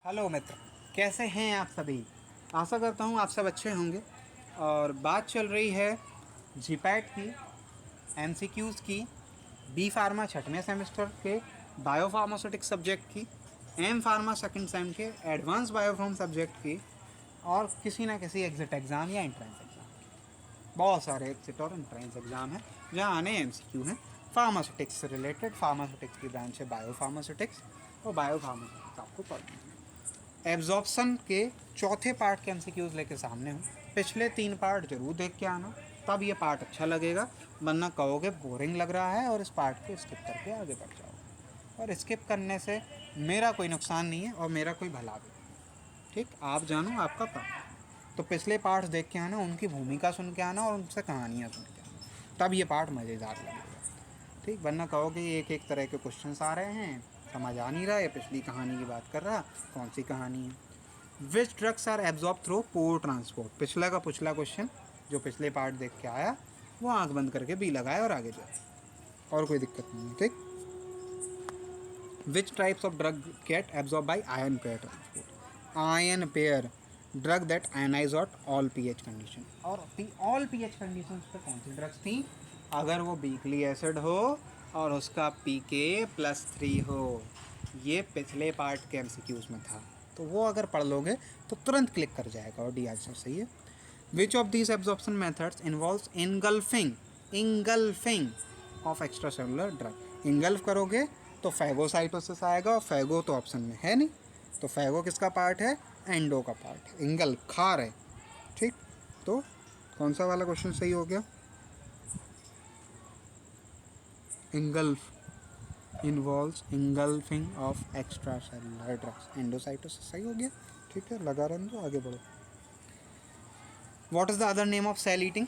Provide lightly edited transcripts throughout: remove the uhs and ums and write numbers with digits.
Hello मित्र, कैसे हैं आप सभी। आशा करता हूँ आप सब अच्छे होंगे। और बात चल रही है जीपैट की, एमसीक्यूज़ की, बी फार्मा छठवें सेमेस्टर के बायो फार्मास्यूटिक्स सब्जेक्ट की, एम फार्मा सेकंड सेम के एडवांस बायोफार्म सब्जेक्ट की, और किसी ना किसी एग्जिट एग्ज़ाम या एंट्रेंस एग्ज़ाम की। बहुत सारे एग्जिट और एंट्रेंस एग्ज़ाम हैं जहाँ आने एमसीक्यू हैं फार्मास्यूटिक्स से रिलेटेड। फार्मास्यूटिक्स की ब्रांच है बायो फार्मास्यूटिक्स, और बायो फार्मास्यूटिक्स आपको पढ़ना है। एब्जॉर्प्शन के चौथे पार्ट के एमसीक्यूज़ लेके सामने हूँ। पिछले 3 पार्ट जरूर देख के आना, तब ये पार्ट अच्छा लगेगा, वरना कहोगे बोरिंग लग रहा है और इस पार्ट को स्किप करके आगे बढ़ जाओगे। और स्किप करने से मेरा कोई नुकसान नहीं है और मेरा कोई भला भी नहीं। ठीक, आप जानो आपका काम। तो पिछले पार्ट्स देख के आना, उनकी भूमिका सुन के आना और उनसे कहानियाँ सुन के आना, तब ये पार्ट मज़ेदार लगेगा। ठीक, वरना कहोगे एक एक तरह के क्वेश्चंस आ रहे हैं, समझ आ नहीं रहा है, पिछली कहानी की बात कर रहा, कौन सी कहानी है। Which drugs are absorb through pore transport, पिछला का पिछला क्वेश्चन जो पिछले पार्ट देख के आया वो आंख बंद करके बी लगाए और आगे जाए, और कोई दिक्कत नहीं है। ठीक, which types of drug get absorb by ion pair transport, ion pair drug that ionise out all pH condition. और ऑल पीएच कंडीशन पे कौन सी ड्रग्स थी? अगर वो बीकली एसिड हो और उसका pK+3 हो। ये पिछले पार्ट के एमसीक्यूज में था, तो वो अगर पढ़ लोगे तो तुरंत क्लिक कर जाएगा और डी आंसर सही है। Which of these absorption methods involves engulfing of extra cellular drug. Engulf करोगे तो फैगोसाइटोसिस आएगा, और फैगो तो ऑप्शन में है नहीं, तो फैगो किसका पार्ट है? एंडो का पार्ट है। इंगल्फ खा रहे। ठीक, तो कौन सा वाला क्वेश्चन सही हो गया? Engulf involves engulfing of extra cellular drugs, endocytosis सही हो गया। ठीक है, लगा रहने दो, आगे बढ़ो। What is the other name of cell eating?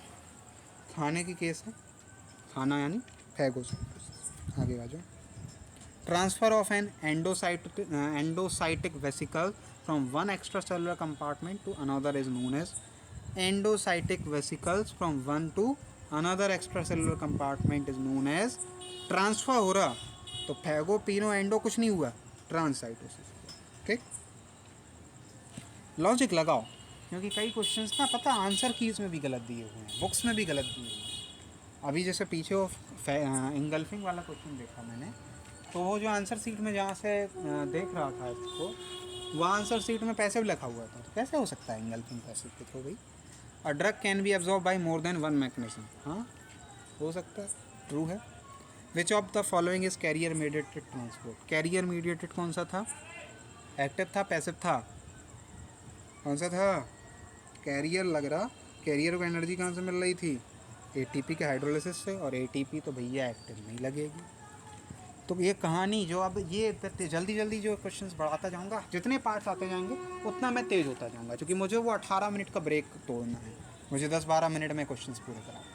खाने की केस है, खाना यानी फैगोसाइटोसिस। आगे आ जाओ। Transfer of an endocytic vesicle from one extra cellular compartment to another is known as endocytic vesicles from one to another extra cellular compartment is known as. Transfer हो रहा तो फैगो पीनो एंडो कुछ नहीं हुआ, ट्रांसाइटोसिस। ठीक, लॉजिक लगाओ, क्योंकि कई क्वेश्चंस ना पता आंसर कीज में भी गलत दिए हुए हैं, बुक्स में भी गलत दिए हुए हैं। अभी जैसे पीछे वो इंगल्फिंग वाला क्वेश्चन देखा मैंने, तो वो जो आंसर सीट में जहाँ से देख रहा था इसको, वो आंसर सीट में पैसिव लिखा हुआ था, तो कैसे हो सकता है इंगल्फिंग पैसिव लिखो भाई। A drug can be absorb by more than one mechanism, हाँ हो सकता है, ट्रू है। Which of the following is carrier mediated transport? Carrier mediated कौन सा था? एक्टिव था, पैसिव था, कौन सा था? कैरियर लग रहा। कैरियर को एनर्जी कहाँ से मिल रही थी? एटीपी के हाइड्रोलिसिस से, और एटीपी तो भैया एक्टिव नहीं लगेगी। तो ये कहानी जो अब ये जल्दी जल्दी जो क्वेश्चंस बढ़ाता जाऊंगा, जितने पार्ट्स आते जाएंगे उतना मैं तेज़ होता जाऊंगा, क्योंकि मुझे वो 18 मिनट का ब्रेक तोड़ना है, मुझे 10-12 मिनट में क्वेश्चंस पूरे कराना।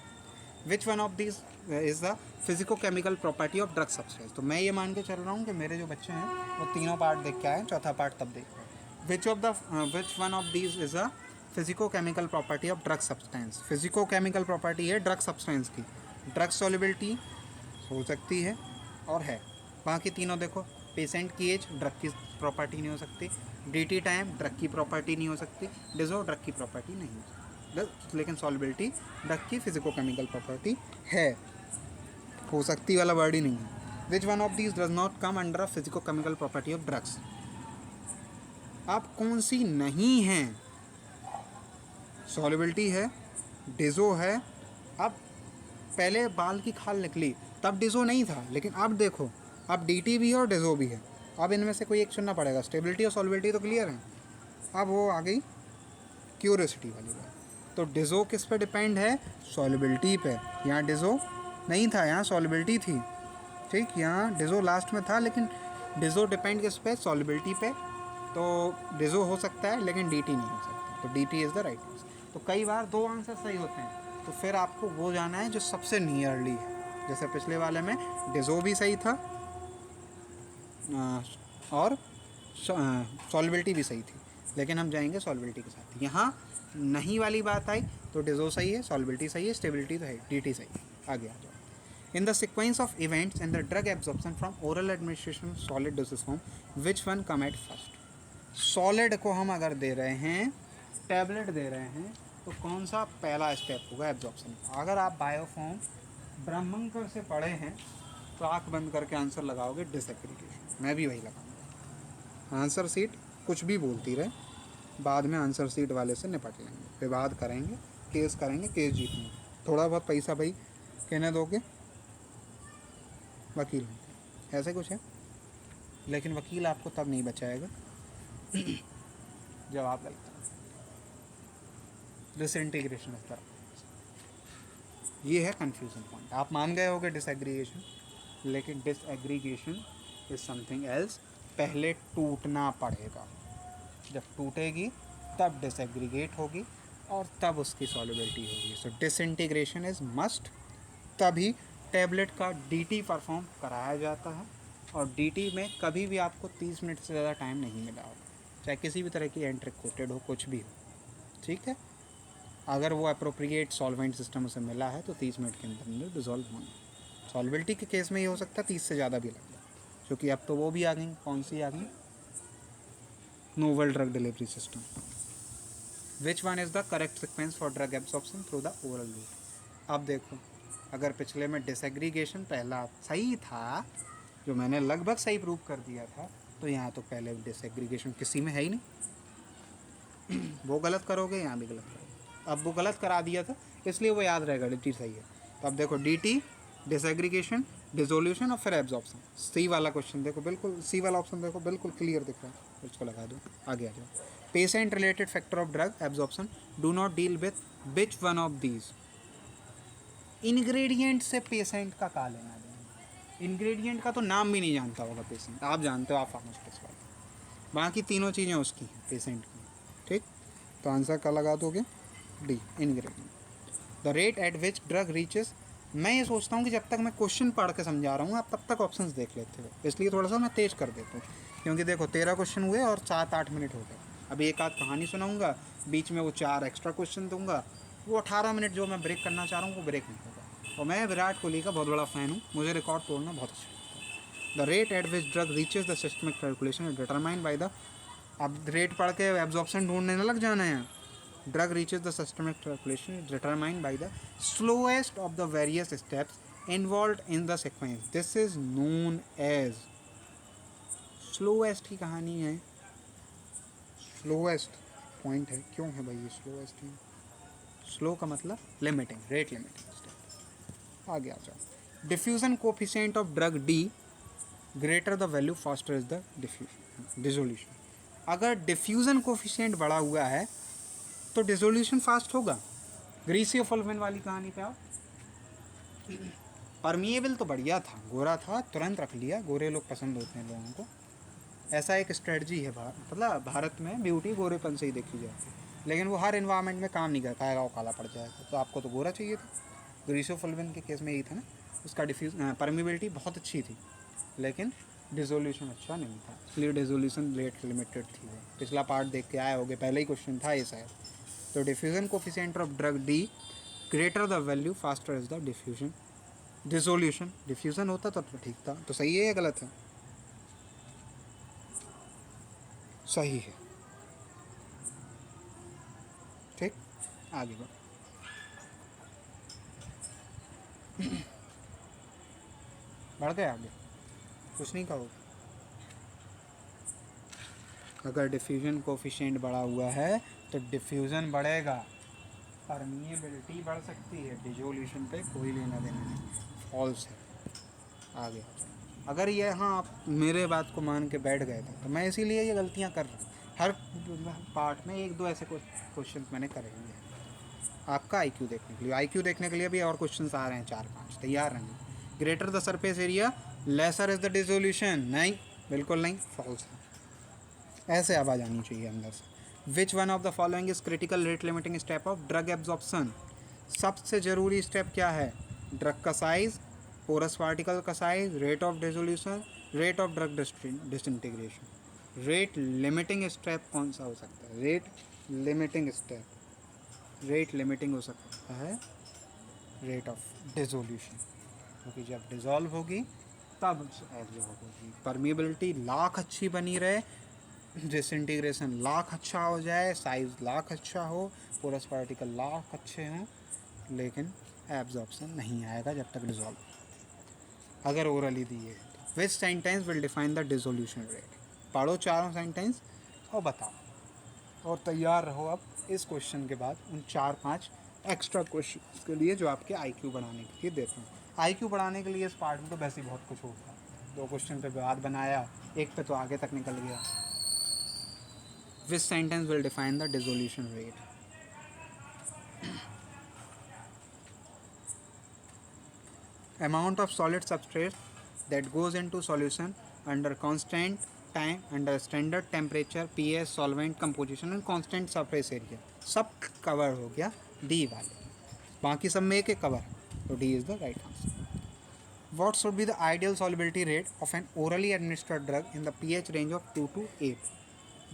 Which one of this is the physico chemical property of drug substance? तो मैं ये मान के चल रहा हूँ कि मेरे जो बच्चे हैं वो तीनों पार्ट देख के आए, चौथा पार्ट तब देख रहे हैं। Which one of these is a physico chemical property of drug substance? Physico chemical property है ड्रग सब्सटेंस की। ड्रग सॉल्युबिलिटी हो सकती है और है, बाकी तीनों देखो। पेशेंट की एज ड्रग की प्रॉपर्टी नहीं हो सकती, डीटी टाइम ड्रग की प्रॉपर्टी नहीं हो सकती, डिजो ड्रग की प्रॉपर्टी नहीं हो सकती, लेकिन सॉल्युबिलिटी ड्रग की फिजिको केमिकल प्रॉपर्टी है। हो सकती वाला वर्ड ही नहीं है। Which one of these does not come under a physico chemical property of drugs? अब कौन सी नहीं है? सॉल्युबिलिटी है, डिजो है। अब पहले बाल की खाल निकली तब डिजो नहीं था, लेकिन अब देखो अब डीटी भी है और डिजो भी है। अब इनमें से कोई एक चुनना पड़ेगा। स्टेबिलिटी और सॉल्युबिलिटी तो क्लियर है, अब वो आ गई क्यूरियोसिटी वाली बात। तो डिजो किस पे डिपेंड है? सॉल्युबिलिटी पे। यहाँ डिजो नहीं था, यहाँ सॉल्युबिलिटी थी। ठीक, यहाँ डिजो लास्ट में था, लेकिन डिजो डिपेंड किस पे? सॉल्युबिलिटी पे। तो डिजो हो सकता है लेकिन डीटी नहीं हो सकता, तो DT is the right answer. तो कई बार दो आंसर सही होते हैं, तो फिर आपको वो जाना है जो सबसे नियरली है। जैसे पिछले वाले में डिजो भी सही था और सॉल्युबिलिटी भी सही थी, लेकिन हम जाएंगे सॉल्युबिलिटी के साथ। यहाँ नहीं वाली बात आई तो डिजो सही है, सॉल्युबिलिटी सही है, स्टेबिलिटी तो है, डीटी सही है। आगे आ जाओ। In the sequence of events in the drug absorption from oral administration solid dosage form, which one come at first? Solid को हम अगर दे रहे हैं, टैबलेट दे रहे हैं, तो कौन सा पहला स्टेप होगा एब्जॉर्प्शन का? अगर आप बायोफॉर्म ब्रह्मंकर से पढ़े हैं तो आँख बंद करके आंसर लगाओगे डिसएग्रीगेशन। मैं भी वही लगाऊंगा। आंसर सीट कुछ भी बोलती रहे, बाद में आंसर सीट वाले से निपट लेंगे, विवाद करेंगे, केस करेंगे, केस जीतेंगे। थोड़ा बहुत पैसा भाई कहने दोगे, वकील होंगे, ऐसे कुछ है। लेकिन वकील आपको तब नहीं बचाएगा जब आप गलत करें। डिसइंटीग्रेशन ऑफ द, ये है कंफ्यूजन पॉइंट। आप मान गए होगे डिसएग्रीगेशन, लेकिन डिसएग्रीगेशन इज समथिंग एल्स। पहले टूटना पड़ेगा, जब टूटेगी तब डिसएग्रीगेट होगी और तब उसकी सॉल्युबिलिटी होगी। सो डिसइंटीग्रेशन इज मस्ट। तभी टैबलेट का डीटी परफॉर्म कराया जाता है, और डीटी में कभी भी आपको 30 मिनट से ज़्यादा टाइम नहीं मिला होगा, चाहे किसी भी तरह की एंट्रिक कोटेड हो, कुछ भी हो, ठीक है। अगर वो अप्रोप्रिएट सॉल्वेंट सिस्टम उसे मिला है तो 30 मिनट के अंदर डिजॉल्व होंगे। सॉल्बिलिटी के केस में ये हो सकता है 30 से ज़्यादा भी लग जाए, क्योंकि अब तो वो भी आ गई, कौन सी आ गई, novel drug delivery system. Which one is the correct sequence for drug absorption through the oral route? अब देखो, अगर पिछले में डिसएग्रीगेशन पहला सही था, जो मैंने लगभग सही प्रूव कर दिया था, तो यहाँ तो पहले डिसएग्रीगेशन किसी में है ही नहीं वो गलत करोगे, यहाँ भी गलत करोगे। अब वो गलत करा दिया था, इसलिए वो याद रहेगा डी सही है। तो अब देखो डी डिसएग्रीगेशन, डिसोल्यूशन और फिर एब्जॉर्प्शन। सी वाला क्वेश्चन देखो, बिल्कुल सी वाला ऑप्शन देखो, बिल्कुल क्लियर दिख रहा है, इसको लगा दो, आगे आ जाओ। Patient related factor of drug absorption do not deal with which one of these. Ingredient से पेशेंट का क्या लेना देना? इंग्रेडिएंट का तो नाम भी नहीं जानता होगा पेशेंट, आप जानते हो, आप फार्मास्यूटिक्स वाले, बाकी तीनों चीज़ें उसकी हैं पेशेंट की, ठीक। तो आंसर क्या लगा दोगे? D, ingredient. The rate at which drug reaches. मैं ये सोचता हूँ कि जब तक मैं क्वेश्चन पढ़ के समझा रहा हूँ आप तब तक ऑप्शंस देख लेते हो, इसलिए थोड़ा सा मैं तेज कर देता हूँ, क्योंकि देखो 13 क्वेश्चन हुए और 7-8 मिनट हो गए। अभी एक आध कहानी सुनाऊंगा, बीच में वो 4 एक्स्ट्रा क्वेश्चन दूंगा, वो 18 मिनट जो मैं ब्रेक करना चाह रहा हूँ वो ब्रेक नहीं होगा। और मैं विराट कोहली का बहुत बड़ा फ़ैन हूँ, मुझे रिकॉर्ड तोड़ना बहुत अच्छा लगता है। The rate at which drug reaches the systemic circulation determined by the, अब रेट पढ़ के एब्जॉर्प्शन ढूंढने न लग जाना है। Drug reaches the systemic circulation is determined by the slowest of the various steps involved in the sequence. This is known as slowest की कहानी है, slowest point है, क्यों है भाई ये slowest है? Slow का मतलब limiting, rate limiting step। आगे आ जाओ। Diffusion coefficient of drug D greater the value faster is the diffusion dissolution। अगर diffusion coefficient बढ़ा हुआ है तो डिसोल्यूशन फास्ट होगा। ग्रीसियोफुल्विन वाली कहानी पे आओ। परमिएबल तो बढ़िया था, गोरा था, तुरंत रख लिया, गोरे लोग पसंद होते हैं लोगों को, ऐसा एक स्ट्रेटजी है मतलब भारत में ब्यूटी गोरेपन से ही देखी जाती है, लेकिन वो हर इन्वायरमेंट में काम नहीं कर पाएगा, वो काला पड़ जाएगा। तो आपको तो गोरा चाहिए था। ग्रीसियोफुल्विन के केस में यही था ना, उसका परमिएबिलिटी बहुत अच्छी थी, लेकिन डिसोल्यूशन अच्छा नहीं था, इसलिए डिसोल्यूशन रेट लिमिटेड थी। वो पिछला पार्ट देख के आए होगे, पहले ही क्वेश्चन था ये शायद। तो diffusion coefficient of drug D greater the value faster is the diffusion dissolution. Diffusion होता तो ठीक था। तो सही है या गलत है? सही है, ठीक। आगे बढ़ो। बढ़ गए आगे, कुछ नहीं कहोगे? अगर डिफ्यूजन कोफिशिएंट बढ़ा हुआ है तो डिफ्यूज़न बढ़ेगा, परमिएबिलिटी बढ़ सकती है, डिसोल्यूशन पे कोई लेना देना नहीं, फॉल्स है। आगे अगर ये, हाँ आप मेरे बात को मान के बैठ गए थे, तो मैं इसीलिए ये गलतियाँ कर रहा हूँ। हर पार्ट में 1-2 ऐसे क्वेश्चन मैंने करे हुए हैं आपका आईक्यू देखने के लिए। आईक्यू देखने के लिए भी और क्वेश्चंस आ रहे हैं 4-5, तैयार रहेंगे। Greater the surface area lesser is the dissolution, नहीं, बिल्कुल नहीं, फॉल्स है। ऐसे आवाज़ आनी चाहिए अंदर से। Which one of the following is critical rate limiting step of drug absorption? सबसे ज़रूरी स्टेप क्या है? ड्रग का साइज, पोरस पार्टिकल का size, rate of dissolution, rate of drug disintegration. Rate limiting step कौन सा हो सकता है? Rate limiting step, rate limiting हो सकता है रेट ऑफ डिसोल्यूशन, क्योंकि जब डिज़ोल्व होगी तब एब्जॉर्ब होगी। परमिएबिलिटी लाख अच्छी बनी रहे, डिसइंटीग्रेशन लाख अच्छा हो जाए, साइज लाख अच्छा हो, पोरस पार्टिकल लाख अच्छे हों, लेकिन एब्जॉर्प्शन नहीं आएगा जब तक डिजॉल्व, अगर ओरली दिए तो। विच sentence will define the dissolution rate? पढ़ो चारों सेंटेंस और बताओ, और तैयार रहो अब इस क्वेश्चन के बाद उन 4-5 एक्स्ट्रा क्वेश्चन के लिए जो आपके IQ बढ़ाने के लिए देता हूँ। IQ बढ़ाने के लिए इस पार्ट में तो वैसे ही बहुत कुछ होता है। 2 क्वेश्चन पे बाद बनाया, एक पे तो आगे तक निकल गया। विच sentence will define the dissolution rate? Amount of solid substrate that goes into solution under constant time, under standard temperature, pH, solvent composition and constant surface area, सब कवर हो गया डी वाले, बाकी सब में एक एक कवर है, तो D is the right answer. What should be the ideal solubility rate of an orally administered drug in the pH range of 2 to 8?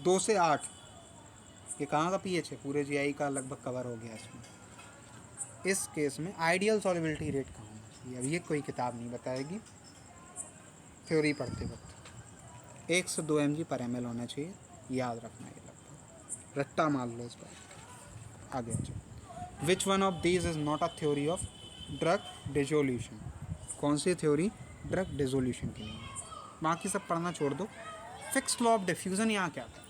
2 से 8, ये कहाँ का pH है? पूरे GI का लगभग कवर हो गया इसमें। इस केस में आइडियल सॉल्युबिलिटी रेट कहाँ होना चाहिए? अब ये कोई किताब नहीं बताएगी, थ्योरी पढ़ते वक्त 1 से 2 mg/ml होना चाहिए, याद रखना ये लगभग, रट्टा मार लो इस पर। आगे चलो, which one of these is not a theory of drug dissolution? कौन सी थ्योरी ड्रग डिसोल्यूशन की नहीं है? बाकी सब पढ़ना छोड़ दो। फिक्स्ड लॉ ऑफ डिफ्यूज़न यहाँ क्या था?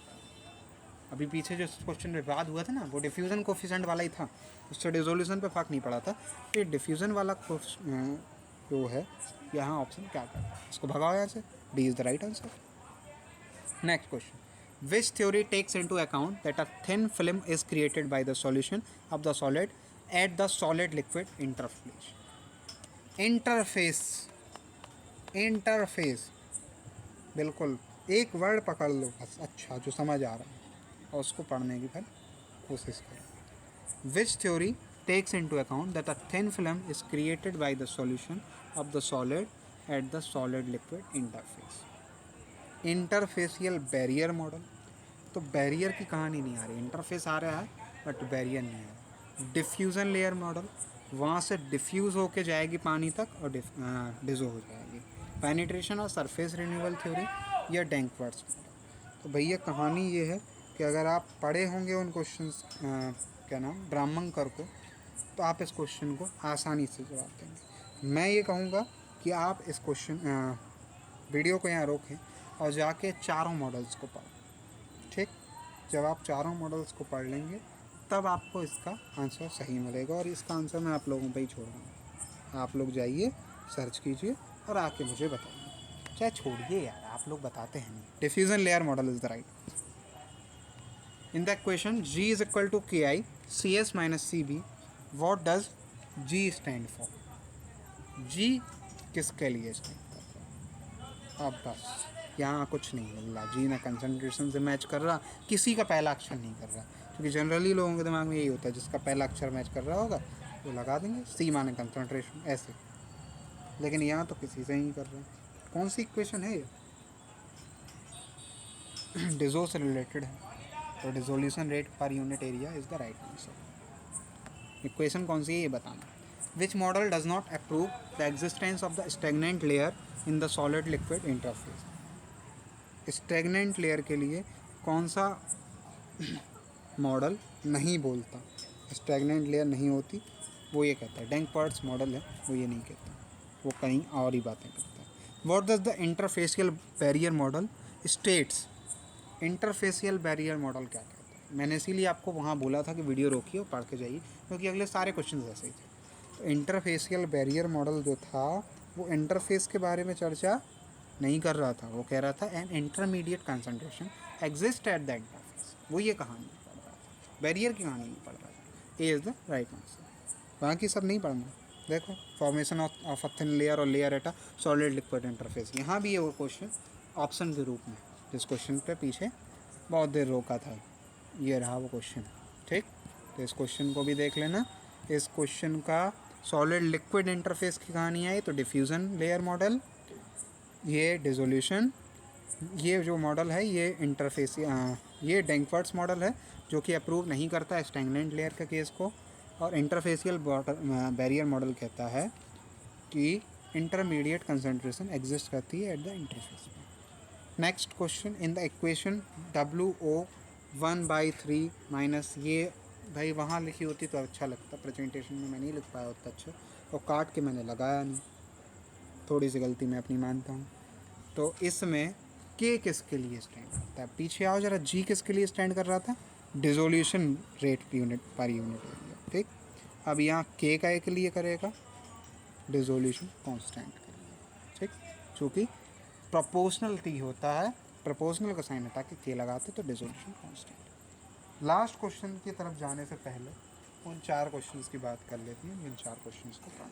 अभी पीछे जो क्वेश्चन विवाद हुआ था ना, वो डिफ्यूज़न कोफिशिएंट वाला ही था, उससे डिसोल्यूशन पे फर्क नहीं पड़ा था। ये डिफ्यूज़न वाला जो है यहाँ ऑप्शन क्या करता है? इसको भगाओ यहाँ से, D is the right answer. Next question, which theory takes into account that a thin film is created by the solution of the solid at the solid liquid interface? Interface बिल्कुल एक word पकड़ लो बस, अच्छा जो समझ आ रहा है, और उसको पढ़ने की फिर कोशिश करो। विच theory takes into account that a thin film is created by the solution of the solid at the solid liquid interface? Interfacial barrier model, तो बैरियर की कहानी नहीं आ रही, इंटरफेस आ रहा है बट बैरियर नहीं आ रहा। डिफ्यूज़न लेयर मॉडल, वहाँ से डिफ्यूज़ होके जाएगी पानी तक और डिजो हो जाएगी। पेनिट्रेशन और सरफेस रिन्यूअल थ्योरी या डैंकवर्ट्स मॉडल। तो भैया कहानी ये है कि अगर आप पढ़े होंगे उन क्वेश्चंस क्या नाम ब्राह्मणकर को, तो आप इस क्वेश्चन को आसानी से जवाब देंगे। मैं ये कहूँगा कि आप इस क्वेश्चन वीडियो को यहाँ रोकें और जाके चारों मॉडल्स को पढ़ो, ठीक? जब आप चारों मॉडल्स को पढ़ लेंगे तब आपको इसका आंसर सही मिलेगा, और इसका आंसर मैं आप लोगों पे ही छोड़ूंगा। आप लोग जाइए, सर्च कीजिए और आके मुझे बताइए, चाहे छोड़िए यार, आप लोग बताते हैं नहीं। Diffusion layer model is the right. In the question G is equal to KI CS minus CB, what does G stand for? G किसके लिए स्टैंड करता है? अब बस यहाँ कुछ नहीं मिल रहा, G ना कंसंट्रेशन से मैच कर रहा, किसी का पहला अक्षर नहीं कर रहा, क्योंकि जनरली लोगों के दिमाग में यही होता है, जिसका पहला अक्षर मैच कर रहा होगा वो लगा देंगे, C माने कंसंट्रेशन ऐसे, लेकिन यहाँ तो किसी से ही नहीं कर रहा। कौन सी इक्वेशन है ये? डिजो से रिलेटेड है, तो dissolution rate per unit area is the right answer. Equation कौन सी है ये बताना। Which model does not approve the existence of the stagnant layer in the solid liquid interface? Stagnant layer के लिए कौन सा मॉडल नहीं बोलता? स्टेगनेंट लेयर नहीं होती, वो ये कहता है। डैंकवर्ट्स मॉडल है, वो ये नहीं कहता, वो कहीं और ही बातें करता है। What does the interfacial barrier model states? Interfacial barrier model क्या कहता है? मैंने इसीलिए आपको वहाँ बोला था कि वीडियो रोकिए और पढ़ के जाइए, क्योंकि अगले सारे क्वेश्चन ऐसे ही थे। तो इंटरफेसियल बैरियर मॉडल जो था वो इंटरफेस के बारे में चर्चा नहीं कर रहा था, वो कह रहा था an intermediate concentration exist at the interface, वो ये कहानी पढ़ रहा था, बैरियर की कहानी नहीं पढ़ रहा था। A is the right answer, बाकी सब नहीं पढ़ना। देखो formation of a thin layer और layer at a solid liquid interface, यहाँ भी ये वो क्वेश्चन ऑप्शन के रूप में, जिस क्वेश्चन पे पीछे बहुत देर रोका था, ये रहा वो क्वेश्चन, ठीक? तो इस क्वेश्चन को भी देख लेना। इस क्वेश्चन का सॉलिड लिक्विड इंटरफेस की कहानी आई, तो डिफ्यूज़न लेयर मॉडल, ये डिसोल्यूशन, ये जो मॉडल है ये इंटरफेस, ये डैंकवर्ट्स मॉडल है जो कि अप्रूव नहीं करता स्टैगनेंट लेयर के केस को, और इंटरफेसियल बैरियर मॉडल कहता है कि इंटरमीडिएट कंसंट्रेशन एग्जिस्ट करती है एट द इंटरफेस में। Next question, in the equation WO1/3 minus, ये भाई वहाँ लिखी होती तो अच्छा लगता, प्रेजेंटेशन में मैं नहीं लिख पाया उतना अच्छा, और काट के मैंने लगाया नहीं, थोड़ी सी गलती मैं अपनी मानता हूँ। तो इसमें K किसके लिए स्टैंड करता है, पीछे आओ जरा, G किसके लिए स्टैंड कर रहा था, dissolution rate unit per unit area, ठीक। अब यहाँ K का एक लिए करेगा, डिसोल्यूशन कांस्टेंट करेगा, ठीक, चूँकि प्रोपोर्शनलिटी होता है, प्रोपोर्शनल का साइन हटा के K लगाते तो डिसोल्यूशन कांस्टेंट। लास्ट क्वेश्चन की तरफ जाने से पहले उन 4 क्वेश्चंस की बात कर लेते हैं, इन 4 क्वेश्चंस को पढ़ें।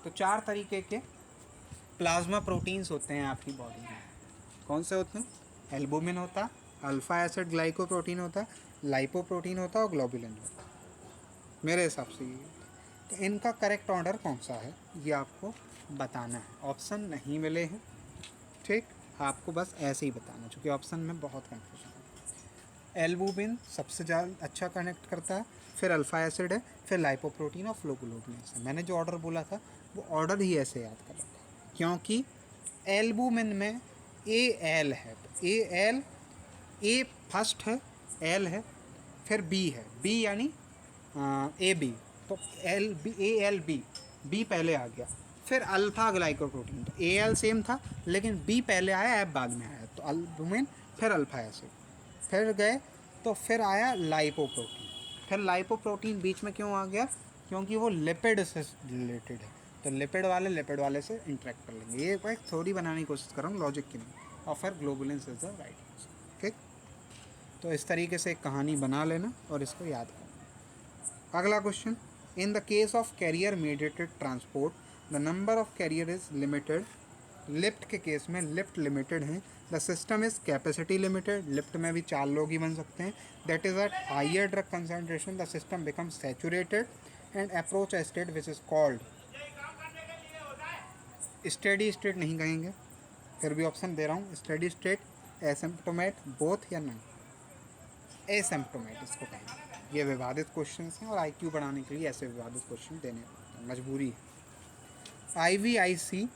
तो 4 तरीके के प्लाज्मा प्रोटीन्स होते हैं आपकी बॉडी में। कौन से होते हैं, एल्बुमिन होता है, अल्फा एसिड ग्लाइकोप्रोटीन होता है, लाइपोप्रोटीन होता है और ग्लोबुलिन होता है, मेरे हिसाब से ये। तो इनका करेक्ट ऑर्डर कौन सा है ये आपको बताना है, ऑप्शन नहीं मिले हैं, ठीक, आपको बस ऐसे ही बताना, क्योंकि ऑप्शन में बहुत कन्फ्यूजन है। एल्बुमिन सबसे ज़्यादा अच्छा कनेक्ट करता है, फिर अल्फा एसिड है, फिर लाइपोप्रोटीन और फ्लोग्लोबुलिन है। मैंने जो ऑर्डर बोला था वो ऑर्डर ही ऐसे याद कर रखा, क्योंकि एल्बुमिन में AL है, तो AL, A फर्स्ट है, L है, फिर B है, B यानी AB, तो ALB, B पहले आ गया, फिर अल्फा ग्लाइकोप्रोटीन, तो AL सेम था लेकिन B पहले आया, F बाद में आया, तो एल्बुमिन फिर अल्फा एसिड, फिर गए तो फिर आया लाइपोप्रोटीन, फिर लाइपोप्रोटीन बीच में क्यों आ गया, क्योंकि वो लिपिड से रिलेटेड है, तो लिपिड वाले से इंटरेक्ट कर लेंगे। ये एक थ्योरी बनाने की कोशिश कर रहा हूँ, लॉजिक की नहीं, और फिर globulin is the right answer, ठीक। तो इस तरीके से एक कहानी बना लेना और इसको याद करना। अगला question, in the case of carrier mediated transport the number of carrier is limited. Lift के केस में लिफ्ट लिमिटेड है, the system is capacity limited, lift में भी 4 लोग ही बन सकते हैं, that is at higher drug concentration the system becomes saturated and approach a state which is called, steady state नहीं कहेंगे, फिर भी ऑप्शन दे रहा हूँ, स्टेडी स्टेट, एसिम्प्टोमेट, बोथ या नहीं, एसिम्प्टोमेट इसको कहेंगे। ये विवादित क्वेश्चन हैं और IQ बढ़ाने के लिए ऐसे विवादित क्वेश्चन देने पड़ते हैं, मजबूरी है। IVIC,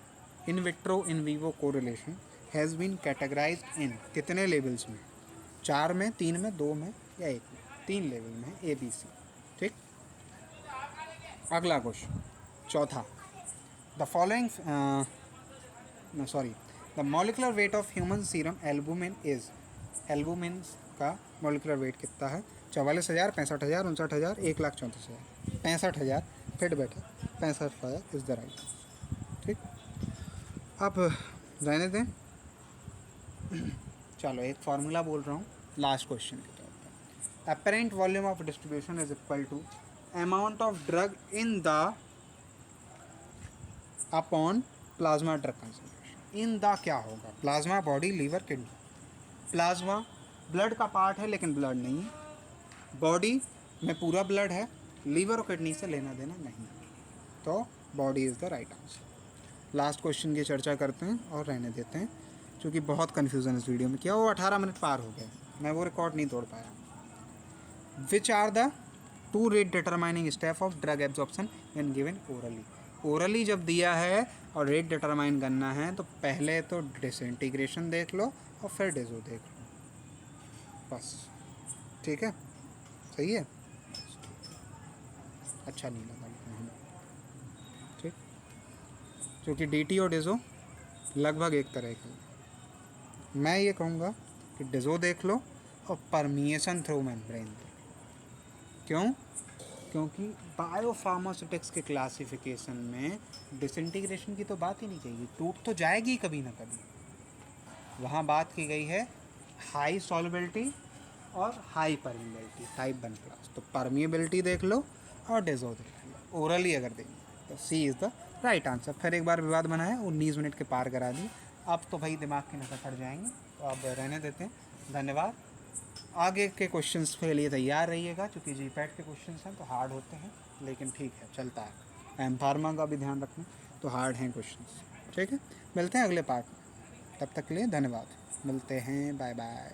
in vitro in vivo correlation, has been categorised in कितने लेवल्स में, 4 में, 3 में, 2 में या 1 में, 3 लेवल में, ABC, ठीक। अगला क्वेश्चन, चौथा, the following the molecular weight of human serum albumin is, albumin का मॉलिकुलर वेट कितना है, 44,000, 65,000, 59,000, 1,34,000, 65,000, फिट बैठे 65,000 इज द राइट आंसर, ठीक। अब रहने दें, चलो एक फार्मूला बोल रहा हूँ लास्ट क्वेश्चन के तौर पर, apparent volume of distribution is equal to amount of drug in the upon plasma drug concentration. In the क्या होगा, plasma, body, liver, kidney. Plasma blood का पार्ट है लेकिन ब्लड नहीं है, बॉडी में पूरा ब्लड है, लीवर और किडनी से लेना देना नहीं, तो body is the right answer. Last question की चर्चा करते हैं और रहने देते हैं, क्योंकि बहुत कन्फ्यूज़न इस वीडियो में किया, वो 18 मिनट पार हो गए, मैं वो रिकॉर्ड नहीं तोड़ पाया। Which are the 2 rate determining step of drug absorption when given orally. Orally जब दिया है और रेट डिटरमाइन करना है तो पहले तो डिसइंटीग्रेशन देख लो और फिर डिजो देख लो, बस, ठीक है, सही है, अच्छा नहीं लगा लेकिन हमें, ठीक, क्योंकि DT और डिजो लगभग एक तरह के। मैं ये कहूँगा कि डिजो देख लो और परमिएशन थ्रू मेम्ब्रेन देख लो। क्यों, क्योंकि बायोफार्मास्यूटिक्स के क्लासिफिकेशन में डिसइंटीग्रेशन की तो बात ही नहीं कही, टूट तो जाएगी कभी ना कभी, वहाँ बात की गई है हाई सॉल्युबिलिटी और हाई परमिएबिलिटी, टाइप 1+। तो परमिएबिलिटी देख लो और डिजो देख लो, ओरली अगर देंगे तो C is the right answer. फिर एक बार विवाद बना है, 19 मिनट के पार करा दी, अब तो भाई दिमाग के नशा चढ़ जाएंगे, तो अब रहने देते हैं, धन्यवाद। आगे के क्वेश्चंस के लिए तैयार रहिएगा, क्योंकि GPAT के क्वेश्चंस हैं तो हार्ड होते हैं, लेकिन ठीक है, चलता है। M फार्मा का भी ध्यान रखना, तो हार्ड हैं क्वेश्चंस, ठीक है। मिलते हैं अगले पार्ट में, तब तक के लिए धन्यवाद, मिलते हैं, बाय बाय।